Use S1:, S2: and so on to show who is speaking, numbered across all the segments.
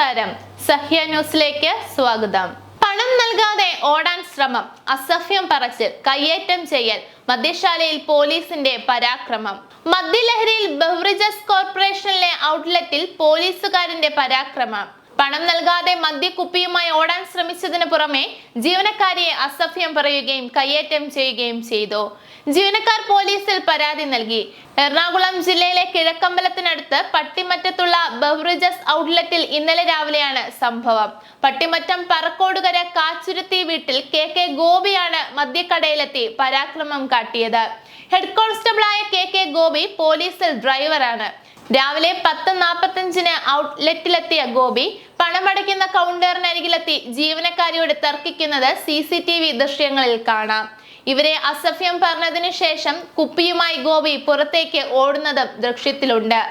S1: നമസ്കാരം, സഹ്യ ന്യൂസിലേക്ക് സ്വാഗതം. പണം നൽകാതെ ഓടാൻ ശ്രമം, അസഭ്യം പറച്ചിൽ, കയ്യേറ്റം ചെയ്യൽ, മദ്യശാലയിൽ പോലീസിന്റെ പരാക്രമം. മദ്യലഹരിയിൽ ബെവറേജസ് കോർപ്പറേഷനിലെ ഔട്ട്ലെറ്റിൽ പോലീസുകാരന്റെ പരാക്രമം. പണം നൽകാതെ മദ്യക്കുപ്പിയുമായി ഓടാൻ ശ്രമിച്ചതിന് പുറമെ ജീവനക്കാരിയെ അസഭ്യം പറയുകയും കയ്യേറ്റം ചെയ്യുകയും ചെയ്തു. ജീവനക്കാർ പോലീസിൽ പരാതി നൽകി. എറണാകുളം ജില്ലയിലെ കിഴക്കമ്പലത്തിനടുത്ത് പട്ടിമറ്റത്തുള്ള ബെവറേജസ് ഔട്ട്ലെറ്റിൽ ഇന്നലെ രാവിലെയാണ് സംഭവം. പട്ടിമറ്റം പറക്കോടുകര കാച്ചുരുത്തി വീട്ടിൽ കെ ഗോപിയാണ് മദ്യക്കടയിലെത്തി പരാക്രമം കാട്ടിയത്. ഹെഡ് കോൺസ്റ്റബിളായ കെ ഗോപി പോലീസിൽ ഡ്രൈവറാണ്. രാവിലെ 10:45 ഔട്ട്ലെറ്റിലെത്തിയ ഗോപി പണമടയ്ക്കുന്ന കൗണ്ടറിനരികിലെത്തി ജീവനക്കാരിയോട് തർക്കിക്കുന്നത് CCTV ദൃശ്യങ്ങളിൽ കാണാം. ഇവരെ അസഭ്യം പറഞ്ഞതിനു ശേഷം കുപ്പിയുമായി ഗോപി പുറത്തേക്ക് ഓടുന്നതും ദൃശ്യത്തിലുണ്ട്.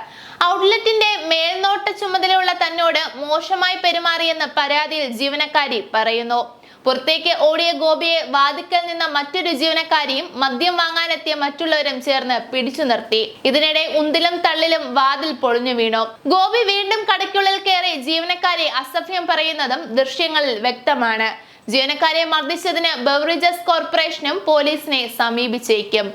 S1: ഔട്ട്ലെറ്റിന്റെ മേൽനോട്ട ചുമതലയുള്ള തന്നോട് മോശമായി പെരുമാറിയെന്ന് പരാതിയിൽ ജീവനക്കാരി പറയുന്നു. പുറത്തേക്ക് ഓടിയ ഗോപിയെ വാതിക്കൽ നിന്ന മറ്റൊരു ജീവനക്കാരിയും മദ്യം വാങ്ങാനെത്തിയ മറ്റുള്ളവരും ചേർന്ന് പിടിച്ചു നിർത്തി. ഇതിനിടെ ഉന്തിലും തള്ളിലും വാതിൽ പൊളിഞ്ഞു വീണു. ഗോപി വീണ്ടും കടയ്ക്കുള്ളിൽ കയറി ജീവനക്കാരെ അസഭ്യം പറയുന്നതും ദൃശ്യങ്ങളിൽ വ്യക്തമാണ്. ജീവനക്കാരെ മർദ്ദിച്ചതിന് ബെവറേജസ് കോർപ്പറേഷനും പോലീസിനെ സമീപിച്ചേക്കും.